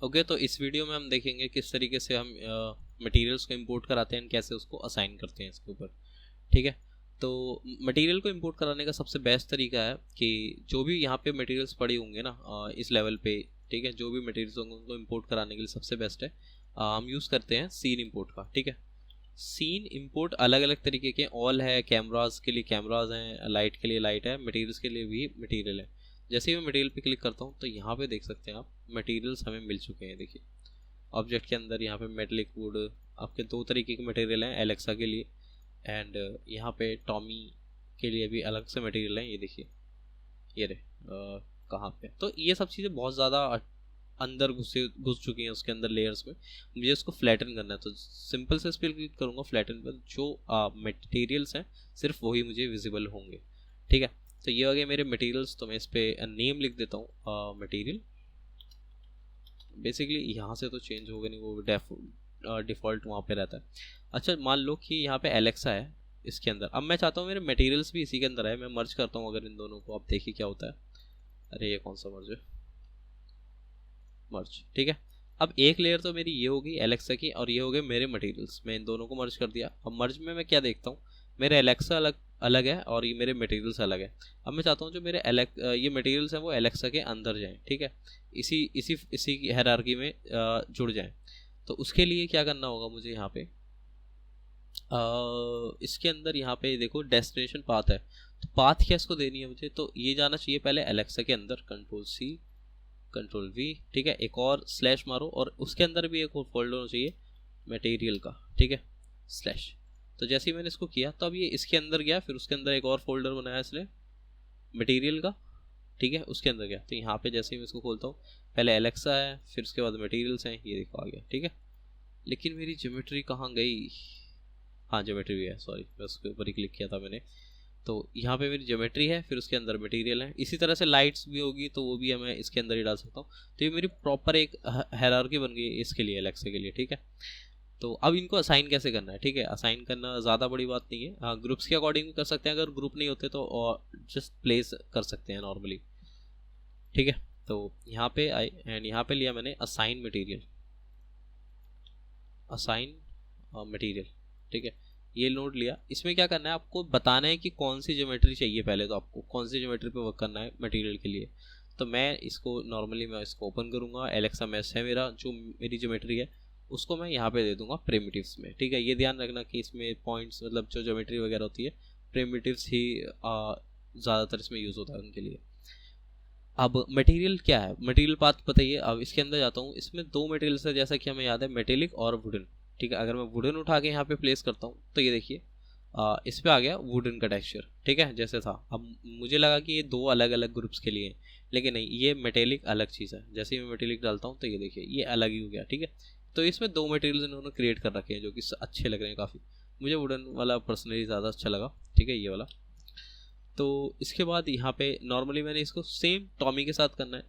Okay, तो इस video में हम देखेंगे किस तरीके से हम मटेरियल्स को इंपोर्ट कराते हैं, कैसे उसको असाइन करते हैं इसके ऊपर। ठीक है, तो मटेरियल को इंपोर्ट कराने का सबसे बेस्ट तरीका है कि जो भी यहाँ पे मटेरियल्स पड़े होंगे ना इस लेवल पे, ठीक है, जो भी मटेरियल्स होंगे उनको इंपोर्ट कराने के लिए सबसे बेस्ट है हम यूज़ करते हैं सीन इंपोर्ट का। ठीक है, सीन इंपोर्ट अलग अलग तरीके के ऑल है, कैमराज के लिए कैमराज हैं, लाइट के लिए लाइट है, मटेरियल्स के लिए भी मटेरियल है। जैसे ही मैं मटेरियल पे क्लिक करता हूँ तो यहाँ पे देख सकते हैं आप मटेरियल्स हमें मिल चुके हैं। देखिए ऑब्जेक्ट के अंदर यहाँ पे मेटलिक वुड, आपके दो तरीके के मटेरियल हैं, एलेक्सा के लिए एंड यहाँ पे टॉमी के लिए भी अलग से मटेरियल हैं। ये देखिए ये रहे कहाँ पे, तो ये सब चीज़ें बहुत ज़्यादा अंदर घुस चुकी हैं उसके अंदर लेयर्स में। मुझे उसको फ्लैटन करना है तो सिंपल से इस पर क्लिक करूँगा फ्लैटन पर, जो मटेरियल्स हैं सिर्फ वही मुझे विजिबल होंगे। ठीक है, तो ये हो गए मेरे मटेरियल्स। तो मैं इस पर नेम लिख देता हूँ मटेरियल। बेसिकली यहाँ से तो चेंज होगा नहीं, वो डिफ़ॉल्ट वहाँ पे रहता है। अच्छा, मान लो कि यहाँ पे एलेक्सा है इसके अंदर, अब मैं चाहता हूँ मेरे मटेरियल्स भी इसी के अंदर है। मैं मर्ज करता हूँ अगर इन दोनों को, आप देखिए क्या होता है। अरे ये कौन सा मर्ज है, मर्ज। ठीक है, अब एक लेयर तो मेरी ये होगी एलेक्सा की और ये हो गए मेरे मटेरियल्स। मैं इन दोनों को मर्ज कर दिया। अब मर्ज में मैं क्या देखता हूँ, मेरे एलेक्सा अलग अलग है और ये मेरे मटेरियल्स अलग है। अब मैं चाहता हूँ जो मेरे ये मटेरियल्स हैं वो एलेक्सा के अंदर जाएं। ठीक है, इसी इसी इसी की हायरार्की में जुड़ जाएं। तो उसके लिए क्या करना होगा मुझे, यहाँ पे इसके अंदर यहाँ पे देखो डेस्टिनेशन पाथ है, तो पाथ क्या इसको देनी है मुझे, तो ये जाना चाहिए पहले एलेक्सा के अंदर। कंट्रोल सी कंट्रोल वी, ठीक है, एक और स्लैश मारो और उसके अंदर भी एक और फोल्डर होना चाहिए मटेरियल का। ठीक है, स्लैश। तो जैसे ही मैंने इसको किया तो अब ये इसके अंदर गया, फिर उसके अंदर एक और फोल्डर बनाया इसने मटेरियल का। ठीक है, उसके अंदर गया। तो यहाँ पे जैसे ही मैं इसको खोलता हूँ, पहले एलेक्सा है, फिर उसके बाद मटेरियल्स हैं, ये देखो आ गया। ठीक है, लेकिन मेरी ज्योमेट्री कहाँ गई, हाँ ज्योमेट्री भी है, सॉरी मैं उसके ऊपर ही क्लिक किया था मैंने। तो यहाँ पे मेरी ज्योमेट्री है, फिर उसके अंदर मटेरियल है। इसी तरह से लाइट्स भी होगी तो वो भी मैं इसके अंदर ही डाल सकता हूँ। तो ये मेरी प्रॉपर एक हायरार्की बन गई इसके लिए, एलेक्सा के लिए। ठीक है, तो अब इनको असाइन कैसे करना है। ठीक है, असाइन करना ज़्यादा बड़ी बात नहीं है, हाँ ग्रुप्स के अकॉर्डिंग भी कर सकते हैं। अगर ग्रुप नहीं होते तो जस्ट प्लेस कर सकते हैं नॉर्मली। ठीक है, तो यहाँ पे आए एंड यहाँ पे लिया मैंने असाइन मटेरियल, असाइन मटेरियल। ठीक है, ये नोड लिया। इसमें क्या करना है, आपको बताना है कि कौन सी ज्योमेट्री चाहिए। पहले तो आपको कौन सी ज्योमेट्री पे वर्क करना है मटेरियल के लिए। तो मैं इसको नॉर्मली मैं इसको ओपन करूँगा, एलेक्सा मैश है मेरा, जो मेरी ज्योमेट्री है उसको मैं यहाँ पे दे दूंगा प्रिमिटिव्स में। ठीक है, ये ध्यान रखना कि इसमें पॉइंट्स मतलब जो ज्योमेट्री वगैरह होती है प्रिमिटिव्स ही ज़्यादातर इसमें यूज़ होता है उनके लिए। अब मटेरियल क्या है, मटेरियल पाथ बताइए। अब इसके अंदर जाता हूँ, इसमें दो मटेरियल्स है जैसा कि हमें याद है, मेटेलिक और वुडन। ठीक है, अगर मैं वुडन उठा के यहाँ पे प्लेस करता हूँ तो ये देखिए इस पे आ गया वुडन का टेक्सचर। ठीक है, जैसे था। अब मुझे लगा कि ये दो अलग अलग ग्रुप्स के लिए हैं, लेकिन नहीं, ये मेटेलिक अलग चीज़ है। जैसे ही मैं मेटेलिक डालता हूँ तो ये देखिए ये अलग ही हो गया। ठीक है, तो इसमें दो मटेरियल्स इन्होंने क्रिएट कर रखे हैं जो कि अच्छे लग रहे हैं काफ़ी। मुझे वुडन वाला पर्सनली ज़्यादा अच्छा लगा। ठीक है, ये वाला। तो इसके बाद यहाँ पे नॉर्मली मैंने इसको सेम टॉमी के साथ करना है।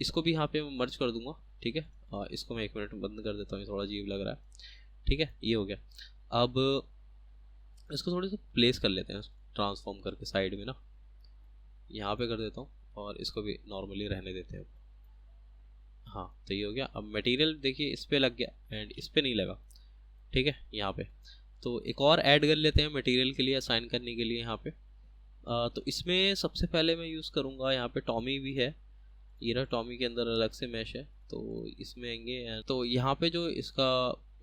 इसको भी यहाँ पे मैं मर्ज कर दूंगा। ठीक है, इसको मैं 1 मिनट में बंद कर देता हूँ, थोड़ा अजीब लग रहा है। ठीक है, ये हो गया। अब इसको थोड़ी सा प्लेस कर लेते हैं ट्रांसफॉर्म करके साइड में ना, यहाँ पे कर देता हूँ और इसको भी नॉर्मली रहने देते हैं। हाँ, तो ये हो गया। अब मटेरियल देखिए इस पर लग गया एंड इस पर नहीं लगा। ठीक है, यहाँ पे तो एक और ऐड कर लेते हैं मटेरियल के लिए असाइन करने के लिए यहाँ पे। तो इसमें सबसे पहले मैं यूज़ करूँगा, यहाँ पे टॉमी भी है, ये रहा टॉमी के अंदर अलग से मैश है। तो इसमें आएंगे तो यहाँ पे जो इसका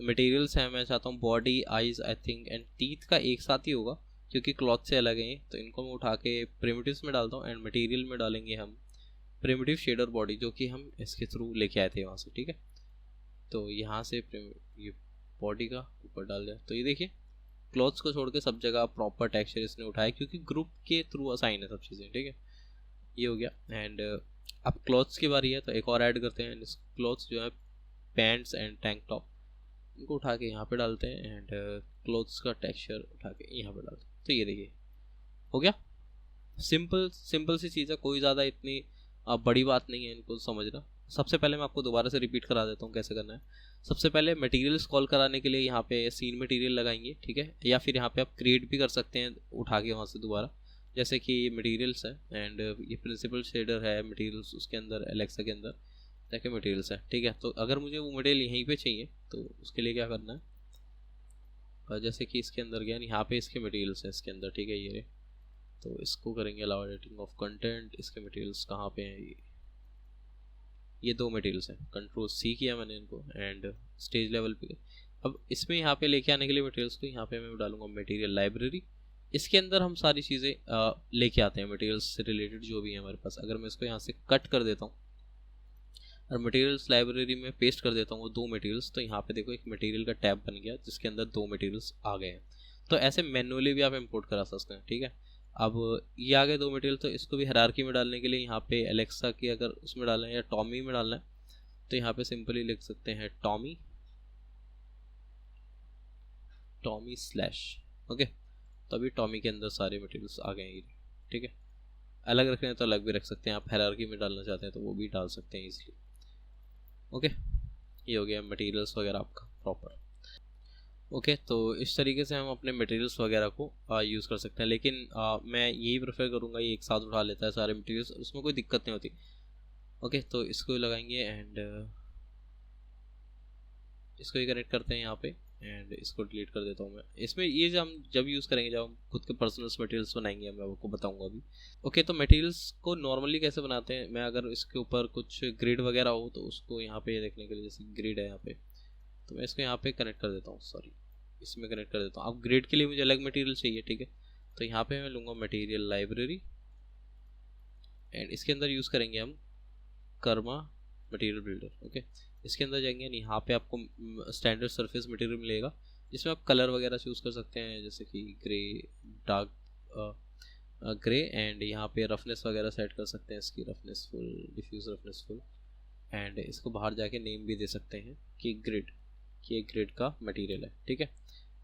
मटेरियल्स है, मैं चाहता हूँ body, eyes I think and teeth का एक साथ ही होगा क्योंकि क्लॉथ से अलग है। तो इनको मैं उठा के प्रिमिटिव्स में डालता हूँ एंड मटेरियल में डालेंगे हम प्रिमिटिव शेडर बॉडी, जो कि हम इसके थ्रू लेके आए थे वहाँ से। ठीक है, तो यहाँ से ये बॉडी का ऊपर डाल दिया। तो ये देखिए क्लॉथ्स को छोड़ के सब जगह प्रॉपर टेक्सचर इसने उठाया क्योंकि ग्रुप के थ्रू असाइन है सब चीज़ें। ठीक है, ये हो गया। एंड अब क्लॉथ्स की बारी है तो एक और ऐड करते हैं। क्लॉथ्स जो है पैंट्स एंड टैंक टॉप, इनको उठा के यहाँ पे डालते हैं एंड क्लॉथ्स का टेक्सचर उठा के यहाँ पे डालते हैं। तो ये देखिए हो गया। सिंपल सिंपल सी चीज़ है, कोई ज़्यादा इतनी बड़ी बात नहीं है इनको समझना। सबसे पहले मैं आपको दोबारा से रिपीट करा देता हूँ कैसे करना है। सबसे पहले मटेरियल्स कॉल कराने के लिए यहाँ पे सीन मटेरियल लगाएंगे। ठीक है, या फिर यहाँ पे आप क्रिएट भी कर सकते हैं उठा के वहाँ से दोबारा, जैसे कि ये मटेरियल्स है एंड ये प्रिंसिपल शेडर है मटेरियल्स उसके अंदर एलेक्सा के अंदर। जाके मटेरियल्स है, ठीक है। तो अगर मुझे वो मटेरियल यहीं पे चाहिए तो उसके लिए क्या करना है, और जैसे कि इसके अंदर गया, यहाँ पे इसके मटेरियल्स हैं इसके अंदर, ठीक है ये रहे। तो इसको करेंगे अलाउ एडिटिंग ऑफ कंटेंट। इसके मटेरियल्स कहाँ पे हैं, ये दो मटेरियल्स हैं, कंट्रोल सी किया मैंने इनको एंड स्टेज लेवल पे। अब इसमें यहाँ पे लेके आने के लिए मटेरियल्स को यहाँ पे मैं डालूंगा मटेरियल लाइब्रेरी। इसके अंदर हम सारी चीज़ें लेके आते हैं, मटेरियल्स से रिलेटेड जो भी है हमारे पास। अगर मैं इसको यहाँ से कट कर देता हूँ और मटेरियल्स लाइब्रेरी में पेस्ट कर देता हूँ वो दो मटेरियल्स, तो यहाँ पे देखो एक मटेरियल का टैब बन गया जिसके अंदर दो मटेरियल्स आ गए हैं। तो ऐसे मैनुअली भी आप इंपोर्ट करा सकते हैं, ठीक है। अब ये आ गए दो मटेरियल, तो इसको भी हायरार्की में डालने के लिए यहाँ पे एलेक्सा की अगर उसमें डालना है या टॉमी में डालना है तो यहाँ पे सिंपली लिख सकते हैं टॉमी स्लैश, ओके। तो अभी टॉमी के अंदर सारे मटेरियल्स आ गए हैं, ठीक है। अलग रखने तो अलग भी रख सकते हैं, आप हायरार्की में डालना चाहते हैं तो वो भी डाल सकते हैं इजीली, ओके। ये हो गया मटेरियल्स वगैरह आपका प्रॉपर, ओके। तो इस तरीके से हम अपने मटेरियल्स वगैरह को यूज़ कर सकते हैं। लेकिन मैं यही प्रेफर करूँगा, ये एक साथ उठा लेता है सारे मटेरियल्स, उसमें कोई दिक्कत नहीं होती, ओके। तो इसको लगाएंगे एंड इसको ही कनेक्ट करते हैं यहाँ पे एंड इसको डिलीट कर देता हूँ मैं। इसमें ये जब हम यूज़ करेंगे, जब हम खुद के पर्सनल मटेरियल्स बनाएंगे, मैं आपको बताऊँगा अभी, ओके। तो मटेरियल्स को नॉर्मली कैसे बनाते हैं, मैं अगर इसके ऊपर कुछ ग्रिड वगैरह हो तो उसको यहाँ पे देखने के लिए, जैसे ग्रिड है यहाँ पे, तो मैं इसको यहाँ पे कनेक्ट कर देता हूँ, सॉरी इसमें कनेक्ट कर देता हूँ। अब ग्रिड के लिए मुझे अलग मटेरियल चाहिए, ठीक है। तो यहाँ पे मैं लूँगा मटेरियल लाइब्रेरी एंड इसके अंदर यूज़ करेंगे हम कर्मा मटेरियल बिल्डर, ओके। इसके अंदर जाएंगे, यहाँ पे आपको स्टैंडर्ड सरफेस मटेरियल मिलेगा जिसमें आप कलर वगैरह चूज़ कर सकते हैं, जैसे कि ग्रे, डार्क ग्रे, एंड यहाँ पे रफनेस वगैरह सेट कर सकते हैं, इसकी roughness full, diffuse roughness full, and इसको बाहर जाके नेम भी दे सकते हैं कि ग्रिड, कि एक ग्रिड का मटेरियल है, ठीक है।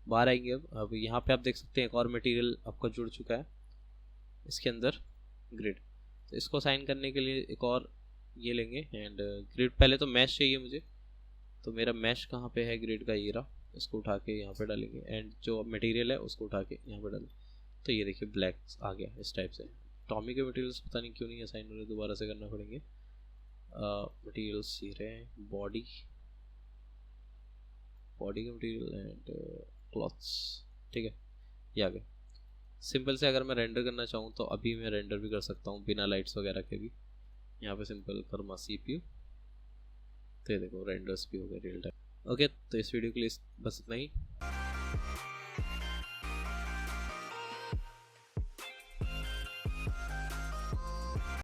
बाहर आएंगे अब यहाँ पे आप देख सकते हैं एक और मटेरियल आपका जुड़ चुका है इसके अंदर, ग्रिड। तो इसको साइन करने के लिए एक और ये लेंगे एंड ग्रिड, पहले तो मैश चाहिए मुझे, तो मेरा मैश कहाँ पे है, ग्रिड का ये रहा, इसको उठा के यहाँ पे डालेंगे एंड जो मटेरियल है उसको उठा के यहाँ पे डालें। तो ये देखिए ब्लैक आ गया इस टाइप से। टॉमी के मटेरियल्स पता नहीं क्यों नहीं असाइन हो रहे, दोबारा से करना पड़ेंगे। मटेरियल्स ये रहे, बॉडी के मटेरियल एंड क्लॉथ्स, ठीक है। ये आ गए सिंपल से। अगर मैं रेंडर करना चाहूँ तो अभी मैं रेंडर भी कर सकता हूँ बिना लाइट्स वगैरह के भी। यहाँ पे सिंपल कर्मा CPU, तो ये देखो रेंडर्स भी हो गए रियल टाइम, ओके। तो इस वीडियो के लिए बस इतना ही।